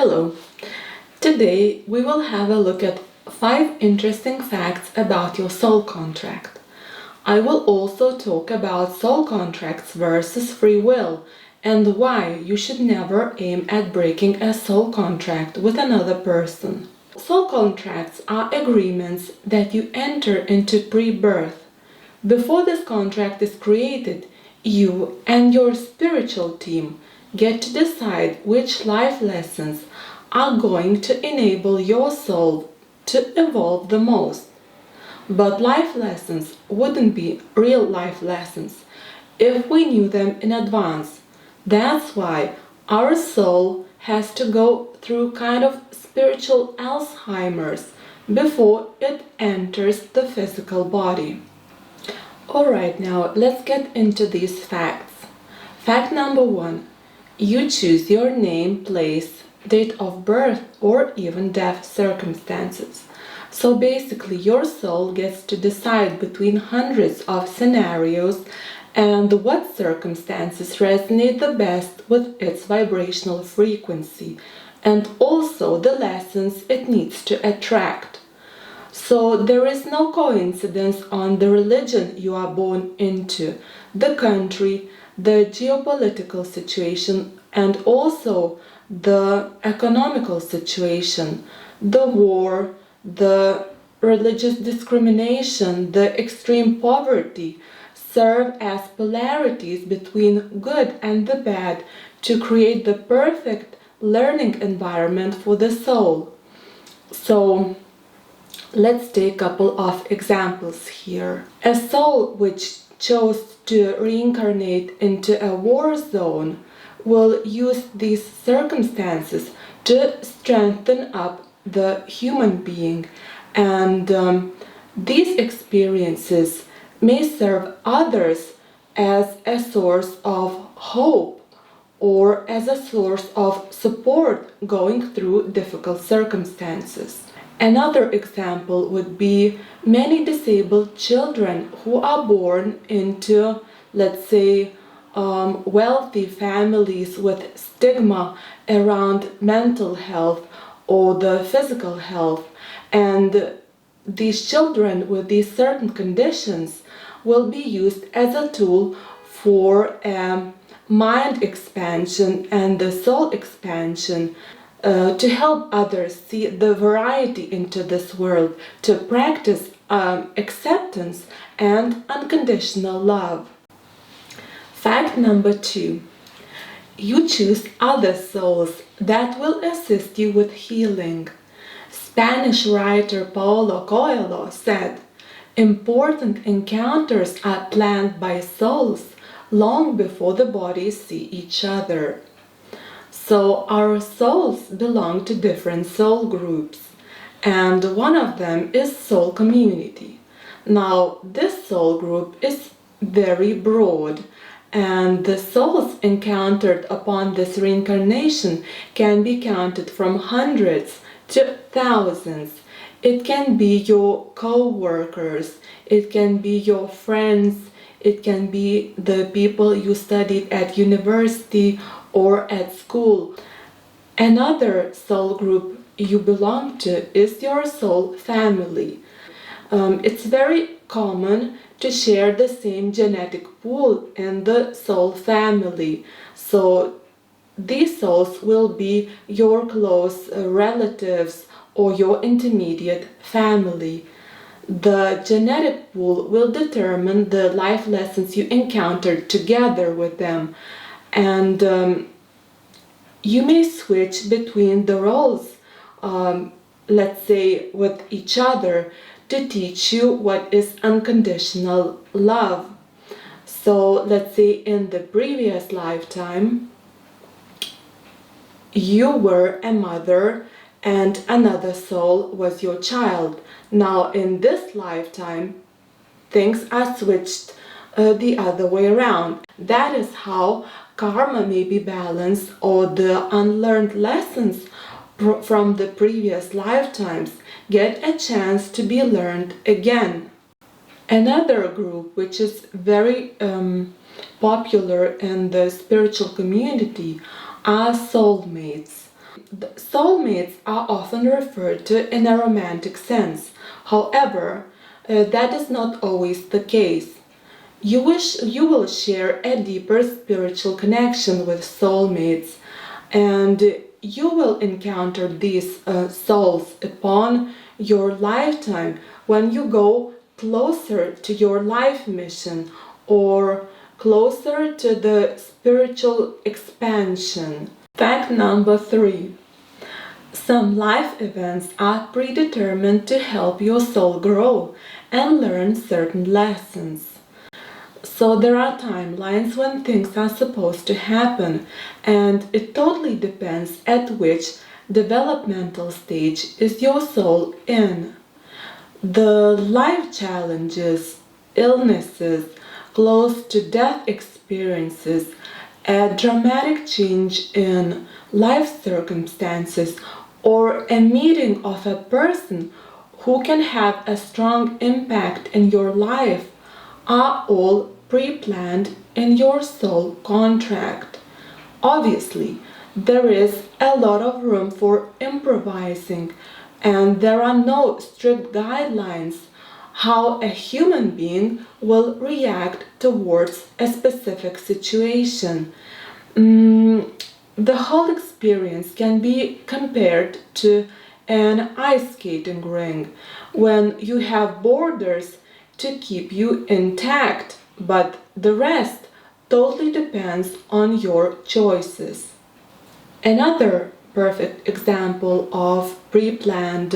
Hello! Today we will have a look at 5 interesting facts about your soul contract. I will also talk about soul contracts versus free will and why you should never aim at breaking a soul contract with another person. Soul contracts are agreements that you enter into pre-birth. Before this contract is created, you and your spiritual team get to decide which life lessons are going to enable your soul to evolve the most. But life lessons wouldn't be real life lessons if we knew them in advance. That's why our soul has to go through kind of spiritual Alzheimer's before it enters the physical body. Alright, now let's get into these facts. Fact number 1. You choose your name, place, date of birth, or even death circumstances. So basically, your soul gets to decide between hundreds of scenarios and what circumstances resonate the best with its vibrational frequency, and also the lessons it needs to attract. So there is no coincidence on the religion you are born into, the country, the geopolitical situation, and also the economical situation, the war, the religious discrimination, the extreme poverty serve as polarities between good and the bad to create the perfect learning environment for the soul. So let's take a couple of examples here. A soul which chose to reincarnate into a war zone will use these circumstances to strengthen up the human being, and these experiences may serve others as a source of hope or as a source of support going through difficult circumstances. Another example would be many disabled children who are born into, let's say, wealthy families with stigma around mental health or the physical health, and these children with these certain conditions will be used as a tool for mind expansion and the soul expansion, to help others see the variety into this world, to practice acceptance and unconditional love. Fact number 2. You choose other souls that will assist you with healing. Spanish writer Paulo Coelho said, "Important encounters are planned by souls long before the bodies see each other." So our souls belong to different soul groups, and one of them is soul community. Now, this soul group is very broad, and the souls encountered upon this reincarnation can be counted from hundreds to thousands. It can be your co-workers, it can be your friends, it can be the people you studied at university or at school. Another soul group you belong to is your soul family. It's very common to share the same genetic pool in the soul family. So these souls will be your close relatives or your intermediate family. The genetic pool will determine the life lessons you encountered together with them, and you may switch between the roles, let's say with each other, to teach you what is unconditional love. So let's say in the previous lifetime you were a mother and another soul was your child. Now in this lifetime things are switched the other way around. That is how karma may be balanced, or the unlearned lessons from the previous lifetimes get a chance to be learned again. Another group which is very popular in the spiritual community are soulmates. The soulmates are often referred to in a romantic sense. However, that is not always the case. You will share a deeper spiritual connection with soulmates, and you will encounter these souls upon your lifetime when you go closer to your life mission or closer to the spiritual expansion. Fact number 3. Some life events are predetermined to help your soul grow and learn certain lessons. So there are timelines when things are supposed to happen, and it totally depends at which developmental stage is your soul in. The life challenges, illnesses, close to death experiences, a dramatic change in life circumstances, or a meeting of a person who can have a strong impact in your life are all pre-planned in your soul contract. Obviously, there is a lot of room for improvising, and there are no strict guidelines how a human being will react towards a specific situation. The whole experience can be compared to an ice skating ring when you have borders to keep you intact, but the rest totally depends on your choices. Another perfect example of pre-planned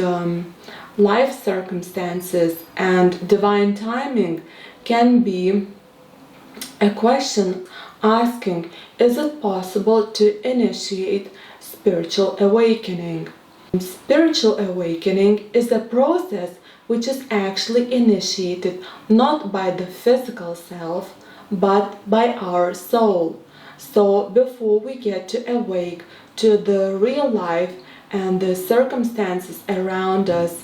life circumstances and divine timing can be a question asking, is it possible to initiate spiritual awakening? Spiritual awakening is a process which is actually initiated not by the physical self but by our soul. So before we get to awake to the real life and the circumstances around us,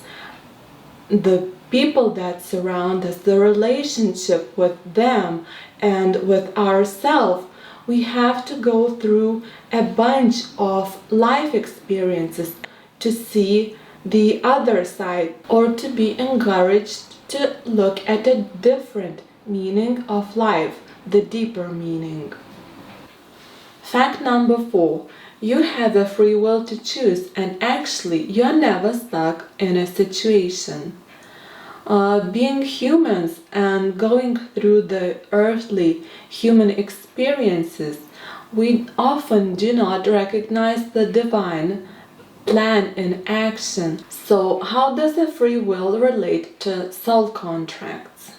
the people that surround us, the relationship with them and with ourselves, we have to go through a bunch of life experiences to see the other side, or to be encouraged to look at a different meaning of life, the deeper meaning. Fact number 4. You have a free will to choose, and actually you are never stuck in a situation. Being humans and going through the earthly human experiences, we often do not recognize the divine plan in action. So how does a free will relate to soul contracts?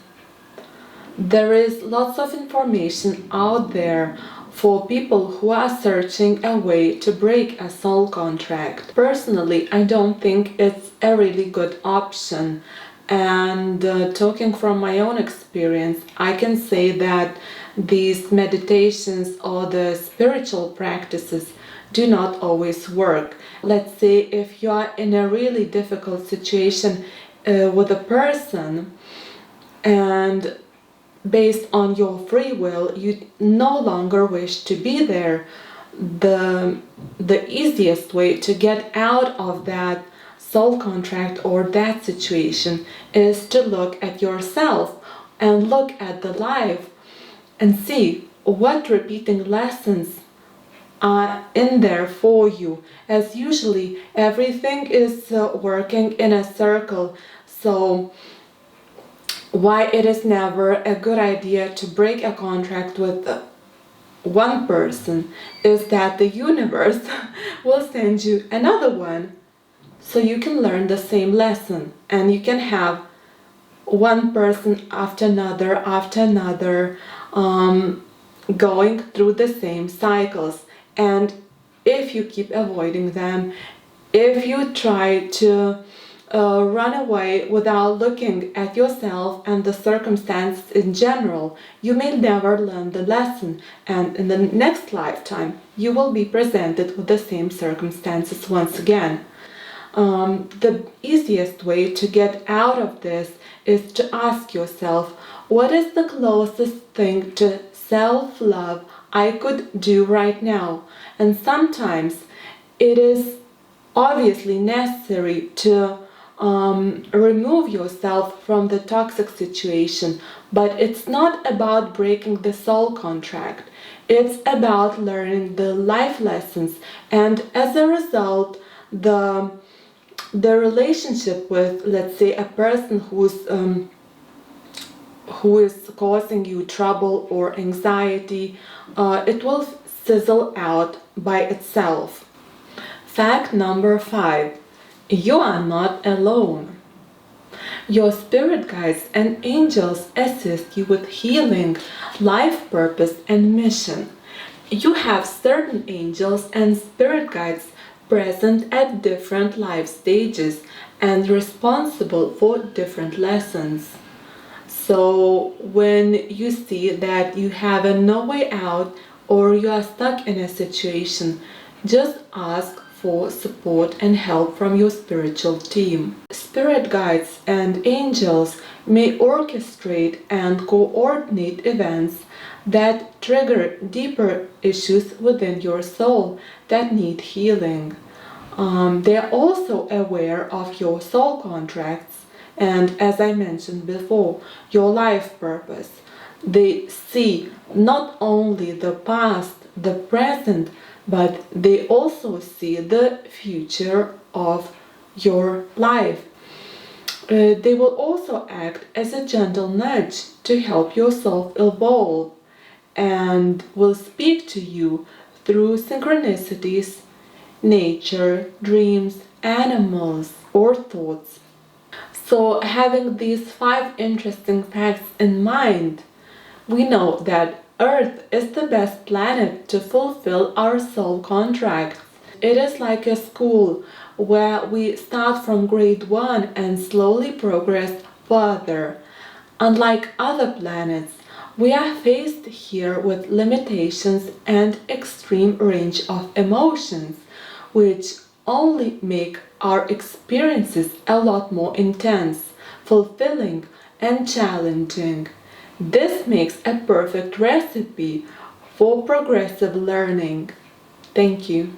There is lots of information out there for people who are searching a way to break a soul contract. Personally, I don't think it's a really good option. And talking from my own experience, I can say that these meditations or the spiritual practices do not always work. Let's say if you are in a really difficult situation with a person, and based on your free will you no longer wish to be there, the easiest way to get out of that soul contract or that situation is to look at yourself and look at the life and see what repeating lessons are in there for you, as usually everything is working in a circle. So why it is never a good idea to break a contract with one person is that the universe will send you another one, so you can learn the same lesson, and you can have one person after another going through the same cycles. And if you keep avoiding them, if you try to run away without looking at yourself and the circumstances in general, you may never learn the lesson, and in the next lifetime you will be presented with the same circumstances once again. The easiest way to get out of this is to ask yourself, what is the closest thing to self-love I could do right now? And sometimes it is obviously necessary to remove yourself from the toxic situation, but it's not about breaking the soul contract. It's about learning the life lessons, and as a result, the relationship with, let's say, a person who is causing you trouble or anxiety, it will sizzle out by itself. Fact number 5: you are not alone. Your spirit guides and angels assist you with healing, life purpose, and mission. You have certain angels and spirit guides present at different life stages and responsible for different lessons. So, when you see that you have no way out or you are stuck in a situation, just ask for support and help from your spiritual team. Spirit guides and angels may orchestrate and coordinate events that trigger deeper issues within your soul that need healing. They are also aware of your soul contracts and, as I mentioned before, your life purpose. They see not only the past, the present, but they also see the future of your life. They will also act as a gentle nudge to help yourself evolve and will speak to you through synchronicities, nature, dreams, animals, or thoughts. So, having these 5 interesting facts in mind, we know that Earth is the best planet to fulfill our soul contracts. It is like a school where we start from grade 1 and slowly progress further. Unlike other planets, we are faced here with limitations and extreme range of emotions, which only make our experiences a lot more intense, fulfilling, and challenging. This makes a perfect recipe for progressive learning. Thank you.